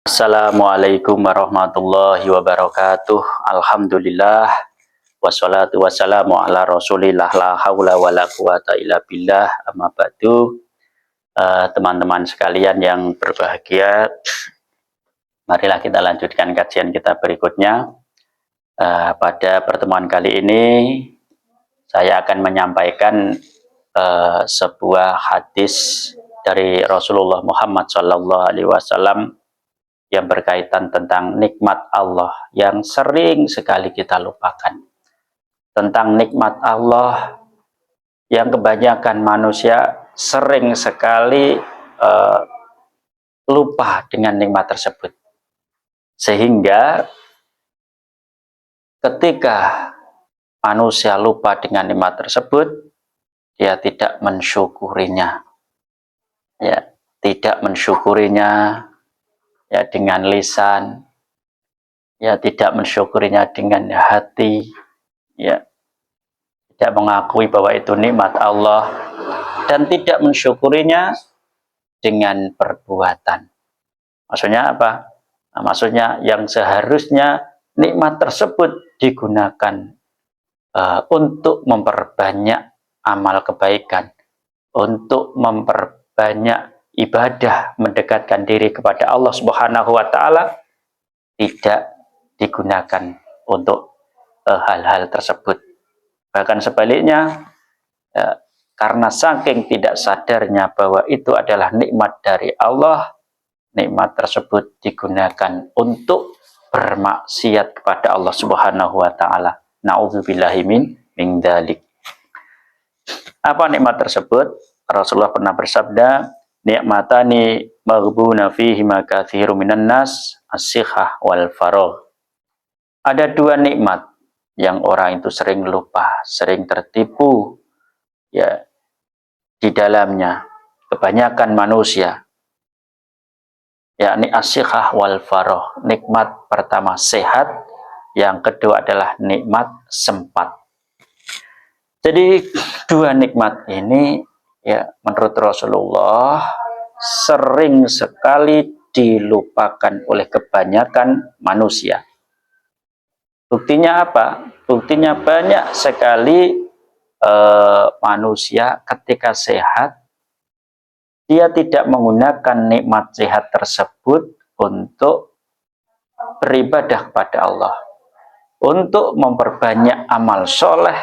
Assalamualaikum warahmatullahi wabarakatuh. Alhamdulillah wassalatu wassalamu ala Rasulillah la haula wala quwata illa billah. Amma ba'du. Teman-teman sekalian yang berbahagia, marilah kita lanjutkan kajian kita berikutnya. Pada pertemuan kali ini saya akan menyampaikan sebuah hadis dari Rasulullah Muhammad SAW yang berkaitan tentang nikmat Allah yang sering sekali kita lupakan. Tentang nikmat Allah yang kebanyakan manusia sering sekali lupa dengan nikmat tersebut. Sehingga ketika manusia lupa dengan nikmat tersebut, dia tidak mensyukurinya. Ya, tidak mensyukurinya ya dengan lisan, ya tidak mensyukurinya dengan hati, ya tidak mengakui bahwa itu nikmat Allah, dan tidak mensyukurinya dengan perbuatan. Maksudnya apa? Nah, maksudnya yang seharusnya nikmat tersebut digunakan untuk memperbanyak amal kebaikan, untuk memperbanyak ibadah, mendekatkan diri kepada Allah Subhanahu wa Ta'ala, tidak digunakan untuk hal-hal tersebut. Bahkan sebaliknya, karena saking tidak sadarnya bahwa itu adalah nikmat dari Allah, nikmat tersebut digunakan untuk bermaksiat kepada Allah Subhanahu wa Ta'ala. Na'udzubillahi min dzalik. Apa nikmat tersebut? Rasulullah pernah bersabda, nikmatani maghbuna fihi ma katsirun minan nas, as-sihhah wal faragh. Ada dua nikmat yang orang itu sering lupa, sering tertipu ya di dalamnya, kebanyakan manusia, yakni as-sihhah wal faragh. Nikmat pertama sehat, yang kedua adalah nikmat sempat. Jadi dua nikmat ini ya menurut Rasulullah sering sekali dilupakan oleh kebanyakan manusia. Buktinya apa? Buktinya banyak sekali manusia ketika sehat, dia tidak menggunakan nikmat sehat tersebut untuk beribadah kepada Allah, untuk memperbanyak amal soleh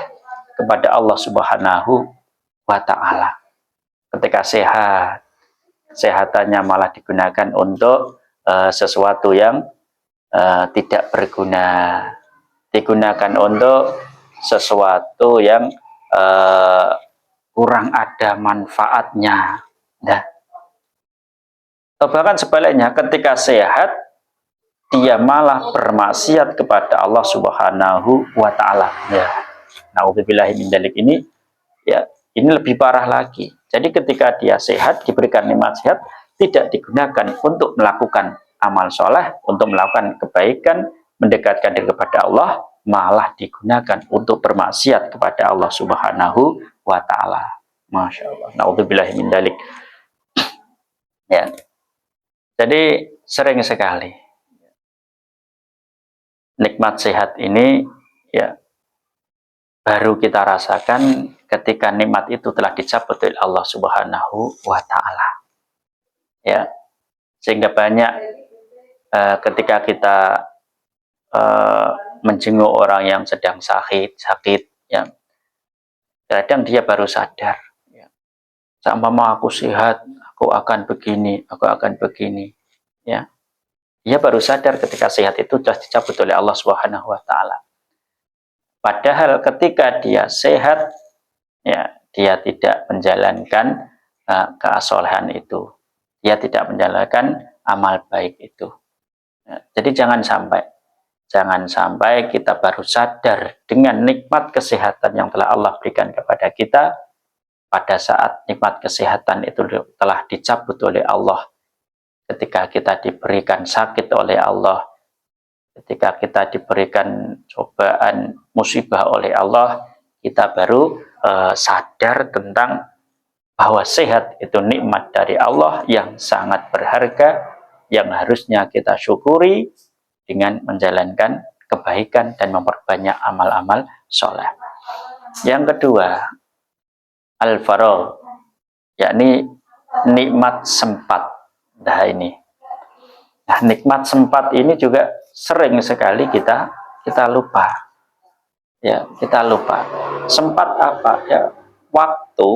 kepada Allah Subhanahu wa Ta'ala. Ketika sehat, kesehatannya malah digunakan untuk sesuatu yang tidak berguna, digunakan untuk sesuatu yang kurang ada manfaatnya. Nah, bahkan sebaliknya, ketika sehat dia malah bermaksiat kepada Allah Subhanahu wa Ta'ala. Ya, na'udzubillahi min dzalik ini ya, ini lebih parah lagi. Jadi ketika dia sehat, diberikan nikmat sehat, tidak digunakan untuk melakukan amal soleh, untuk melakukan kebaikan, mendekatkan diri kepada Allah, malah digunakan untuk bermaksiat kepada Allah Subhanahu wa Ta'ala. Masya Allah. Na'udzubillahi min dzalik. Ya. Jadi sering sekali nikmat sehat ini ya baru kita rasakan ketika nikmat itu telah dicabut oleh Allah Subhanahu wa Ta'ala. Ya, sehingga banyak ketika kita menjenguk orang yang sedang sakit, ya, kadang dia baru sadar. Ya, sama aku sehat, aku akan begini, aku akan begini. Ya, dia baru sadar ketika sehat itu sudah dicabut oleh Allah Subhanahu wa Ta'ala. Padahal ketika dia sehat, ya, dia tidak menjalankan kesolehan itu. Dia tidak menjalankan amal baik itu. Ya, jadi jangan sampai kita baru sadar dengan nikmat kesehatan yang telah Allah berikan kepada kita pada saat nikmat kesehatan itu telah dicabut oleh Allah. Ketika kita diberikan sakit oleh Allah, ketika kita diberikan cobaan musibah oleh Allah, kita baru sadar tentang bahwa sehat itu nikmat dari Allah yang sangat berharga, yang harusnya kita syukuri dengan menjalankan kebaikan dan memperbanyak amal-amal soleh. Yang kedua, al-faragh, yakni nikmat sempat. Nah ini, nah nikmat sempat ini juga sering sekali kita lupa. Ya, kita lupa. Sempat apa? Ya, waktu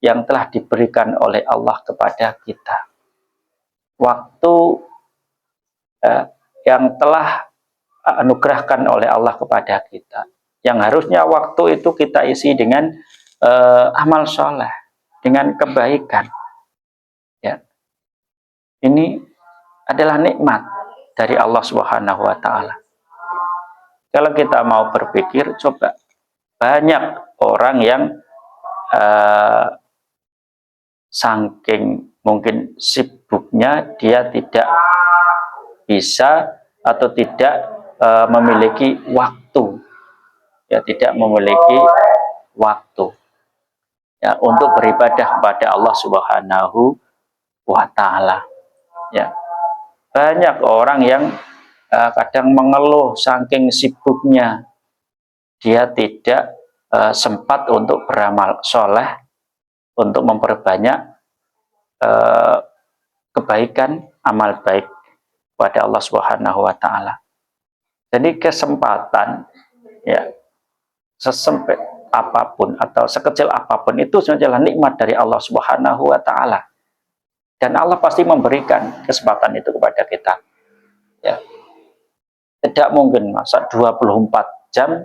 yang telah diberikan oleh Allah kepada kita. Waktu yang telah anugerahkan oleh Allah kepada kita. Yang harusnya waktu itu kita isi dengan amal soleh, dengan kebaikan. Ya, ini adalah nikmat dari Allah Subhanahu Wa Taala. Kalau kita mau berpikir, coba banyak orang yang saking mungkin sibuknya dia tidak bisa atau tidak memiliki waktu, ya tidak memiliki waktu ya untuk beribadah kepada Allah Subhanahu Wa Taala. Ya, banyak orang yang kadang mengeluh saking sibuknya dia tidak sempat untuk beramal soleh, untuk memperbanyak kebaikan, amal baik kepada Allah Subhanahu Wa Taala. Jadi kesempatan, ya, sesempit apapun atau sekecil apapun itu adalah nikmat dari Allah Subhanahu Wa Taala. Dan Allah pasti memberikan kesempatan itu kepada kita. Ya. Tidak mungkin masa 24 jam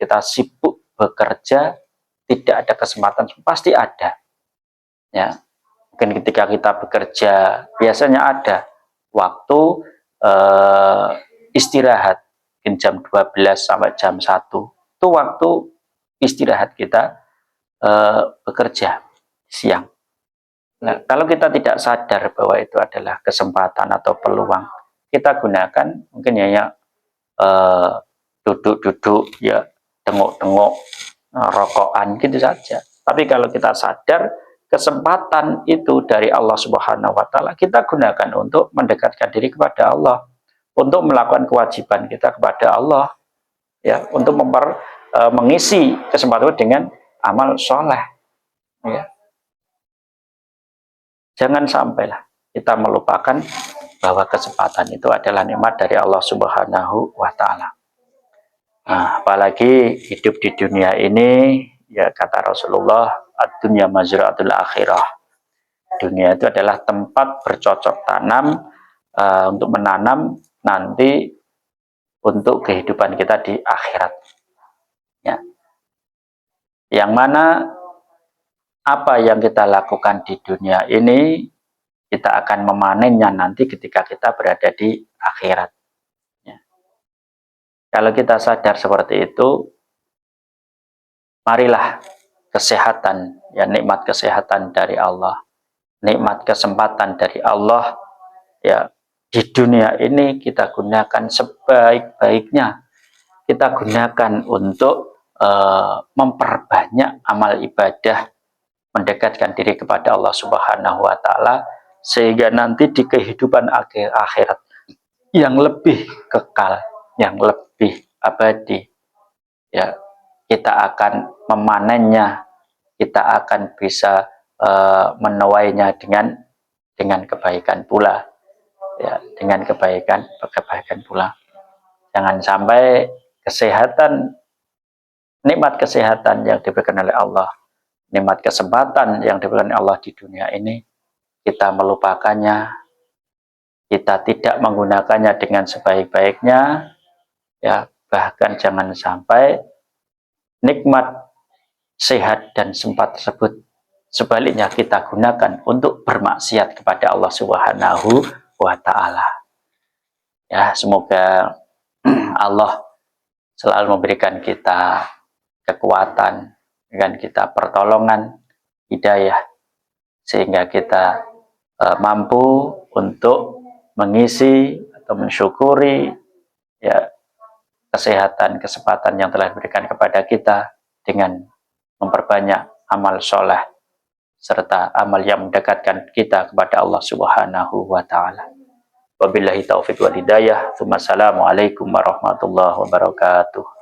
kita sibuk bekerja, tidak ada kesempatan, pasti ada. Ya. Mungkin ketika kita bekerja, biasanya ada waktu istirahat, mungkin jam 12 sampai jam 1. Itu waktu istirahat kita bekerja siang. Nah, kalau kita tidak sadar bahwa itu adalah kesempatan atau peluang, kita gunakan mungkin ya duduk-duduk, ya tengok-tengok, rokokan gitu saja. Tapi kalau kita sadar kesempatan itu dari Allah Subhanahu Wa Taala, kita gunakan untuk mendekatkan diri kepada Allah, untuk melakukan kewajiban kita kepada Allah, ya, untuk mengisi kesempatan dengan amal soleh. Ya. Jangan sampailah kita melupakan bahwa kesempatan itu adalah nikmat dari Allah Subhanahu Wa Taala. Nah, apalagi hidup di dunia ini, ya kata Rasulullah, ad-dunya mazra'atul akhirah. Dunia itu adalah tempat bercocok tanam untuk menanam nanti untuk kehidupan kita di akhirat. Ya. Yang mana apa yang kita lakukan di dunia ini, kita akan memanennya nanti ketika kita berada di akhirat. Ya. Kalau kita sadar seperti itu, marilah kesehatan, ya nikmat kesehatan dari Allah, nikmat kesempatan dari Allah, ya di dunia ini kita gunakan sebaik-baiknya. Kita gunakan untuk memperbanyak amal ibadah, mendekatkan diri kepada Allah Subhanahu Wa Taala, sehingga nanti di kehidupan akhirat yang lebih kekal, yang lebih abadi, ya kita akan memanennya, kita akan bisa menuainya dengan kebaikan pula, ya dengan kebaikan pula. Jangan sampai kesehatan, nikmat kesehatan yang diberikan oleh Allah, nikmat kesempatan yang diberikan Allah di dunia ini, kita melupakannya, kita tidak menggunakannya dengan sebaik-baiknya, ya bahkan jangan sampai nikmat sehat dan sempat tersebut sebaliknya kita gunakan untuk bermaksiat kepada Allah Subhanahu Wa Taala. Ya, semoga Allah selalu memberikan kita kekuatan, dengan kita pertolongan, hidayah, sehingga kita mampu untuk mengisi atau mensyukuri, ya kesehatan, kesempatan yang telah diberikan kepada kita dengan memperbanyak amal soleh, serta amal yang mendekatkan kita kepada Allah Subhanahu wa taala. Wabillahi taufiq wal hidayah. Wassalamualaikum warahmatullahi wabarakatuh.